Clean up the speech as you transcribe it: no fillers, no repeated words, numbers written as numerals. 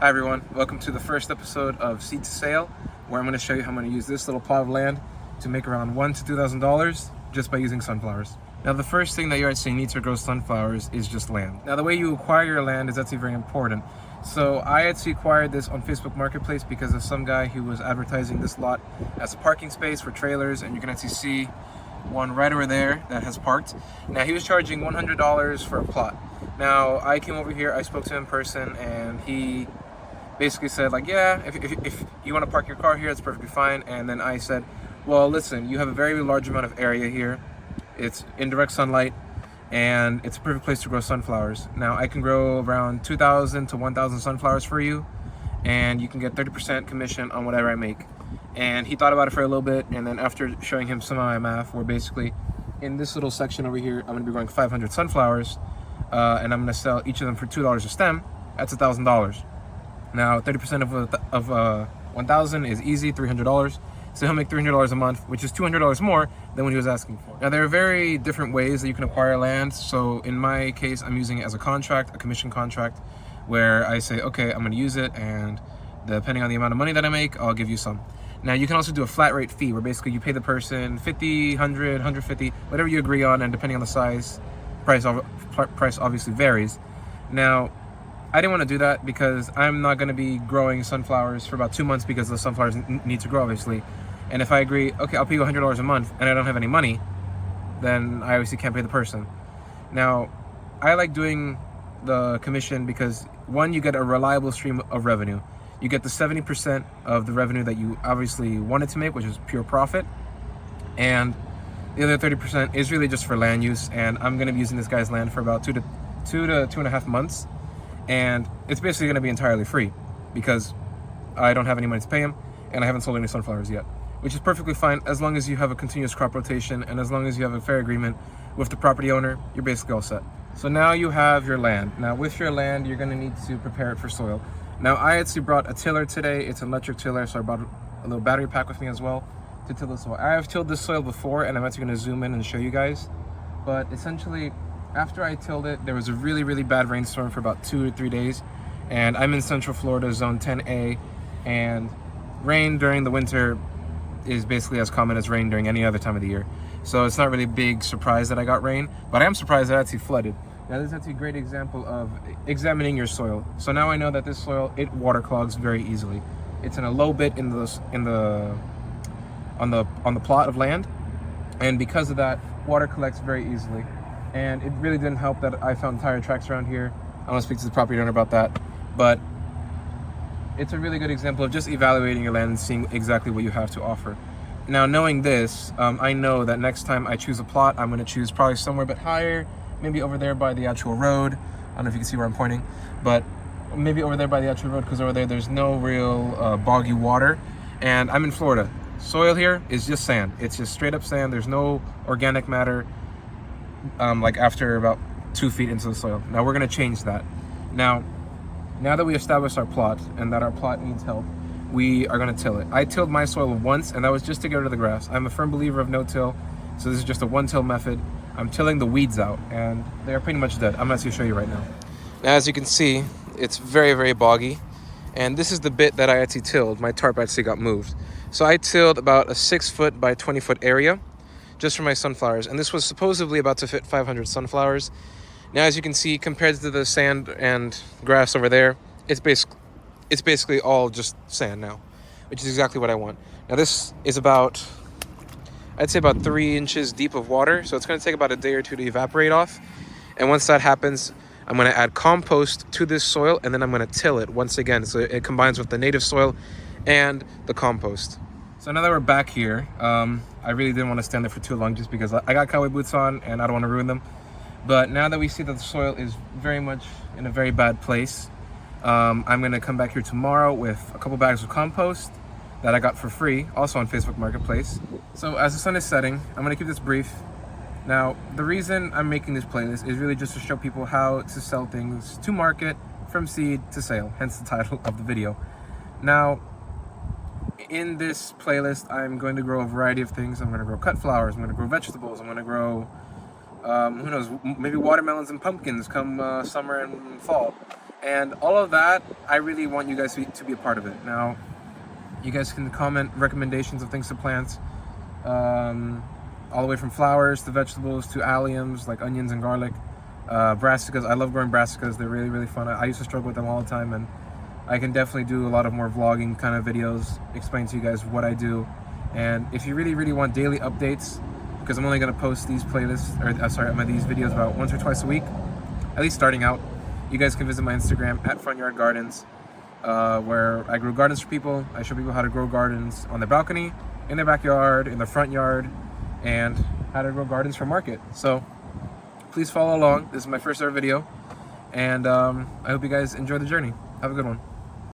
Hi everyone, welcome to the first episode of Seed to Sale, where I'm going to show you how I'm going to use this little plot of land to make around $1,000 to $2,000 just by using sunflowers. Now the first thing that you actually need to grow sunflowers is just land. Now the way you acquire your land is actually very important. So I actually acquired this on Facebook Marketplace because of some guy who was advertising this lot as a parking space for trailers, and you can actually see one right over there that has parked. Now he was charging $100 for a plot. Now I came over here, I spoke to him in person, and he basically said like, yeah, if you want to park your car here, that's perfectly fine. And then I said, well, listen, you have a very large amount of area here. It's in direct sunlight, and it's a perfect place to grow sunflowers. Now I can grow around 2,000 to 1,000 sunflowers for you, and you can get 30% commission on whatever I make. And he thought about it for a little bit, and then after showing him some of my math, where basically in this little section over here, I'm going to be growing 500 sunflowers, and I'm going to sell each of them for $2 a stem. That's $1,000. Now 30% of 1,000 is easy, $300. So he'll make $300 a month, which is $200 more than what he was asking for. Now there are very different ways that you can acquire land. So in my case, I'm using it as a contract, a commission contract, where I say, okay, I'm going to use it, and depending on the amount of money that I make, I'll give you some. Now you can also do a flat rate fee, where basically you pay the person 50, 100, 150, whatever you agree on, and depending on the size, price obviously varies. Now I didn't want to do that because I'm not going to be growing sunflowers for about 2 months because the sunflowers need to grow, obviously. And if I agree, okay, I'll pay you $100 a month, and I don't have any money, then I obviously can't pay the person. Now, I like doing the commission because, one, you get a reliable stream of revenue. You get the 70% of the revenue that you obviously wanted to make, which is pure profit. And the other 30% is really just for land use, and I'm going to be using this guy's land for about two to 2.5 months. And it's basically going to be entirely free because I don't have any money to pay him, and I haven't sold any sunflowers yet, which is perfectly fine as long as you have a continuous crop rotation and as long as you have a fair agreement with the property owner. You're basically all set. So now you have your land. Now with your land, you're going to need to prepare it for soil. Now I actually brought a tiller today. It's an electric tiller, so I brought a little battery pack with me as well to till the soil. I have tilled this soil before, and I'm actually going to zoom in and show you guys. But essentially, after I tilled it, there was a really, really bad rainstorm for about 2 or 3 days, and I'm in Central Florida, Zone 10A, and rain during the winter is basically as common as rain during any other time of the year. So it's not really a big surprise that I got rain, but I am surprised that it actually flooded. Now this is actually a great example of examining your soil. So now I know that this soil, it water clogs very easily. It's in a low bit on the plot of land, and because of that, water collects very easily. And it really didn't help that I found tire tracks around here. I want to speak to the property owner about that, but it's a really good example of just evaluating your land and seeing exactly what you have to offer. Now, knowing this, I know that next time I choose a plot, I'm going to choose probably somewhere a bit higher, maybe over there by the actual road. I don't know if you can see where I'm pointing, but maybe over there by the actual road, because over there's no real boggy water. And I'm in Florida. Soil here is just sand. It's just straight up sand. There's no organic matter. Like after about 2 feet into the soil. Now we're going to change that. Now that we established our plot and that our plot needs help, we are going to till it. I tilled my soil once, and that was just to get rid of the grass. I'm a firm believer of no-till, so this is just a one-till method. I'm tilling the weeds out, and they're pretty much dead. I'm going to show you right now. Now, as you can see, it's very, very boggy, and this is the bit that I actually tilled. My tarp actually got moved. So I tilled about a 6-foot by 20-foot area just for my sunflowers, and this was supposedly about to fit 500 sunflowers. Now, as you can see, compared to the sand and grass over there, it's basically all just sand now, which is exactly what I want. Now this is about, I'd say about 3 inches deep of water, so it's going to take about a day or two to evaporate off. And once that happens, I'm going to add compost to this soil, and then I'm going to till it once again, so it combines with the native soil and the compost. So now that we're back here, I really didn't want to stand there for too long just because I got cowboy boots on and I don't want to ruin them. But now that we see that the soil is very much in a very bad place, I'm going to come back here tomorrow with a couple bags of compost that I got for free, also on Facebook Marketplace. So as the sun is setting, I'm going to keep this brief. Now, the reason I'm making this playlist is really just to show people how to sell things to market from seed to sale, hence the title of the video. Now, in this playlist, I'm going to grow a variety of things. I'm going to grow cut flowers, I'm going to grow vegetables, I'm going to grow Who knows, maybe watermelons and pumpkins come summer and fall. And all of that, I really want you guys to be a part of it. Now, you guys can comment recommendations of things to plant, all the way from flowers to vegetables to alliums like onions and garlic. Brassicas, I love growing brassicas. They're really, really fun. I used to struggle with them all the time, and I can definitely do a lot of more vlogging kind of videos, explain to you guys what I do. And if you really, really want daily updates, because I'm only going to post these playlists, or these videos about once or twice a week, at least starting out, you guys can visit my Instagram at Front Yard Gardens, where I grow gardens for people. I show people how to grow gardens on their balcony, in their backyard, in their front yard, and how to grow gardens for market. So please follow along. This is my first ever video, and I hope you guys enjoy the journey. Have a good one.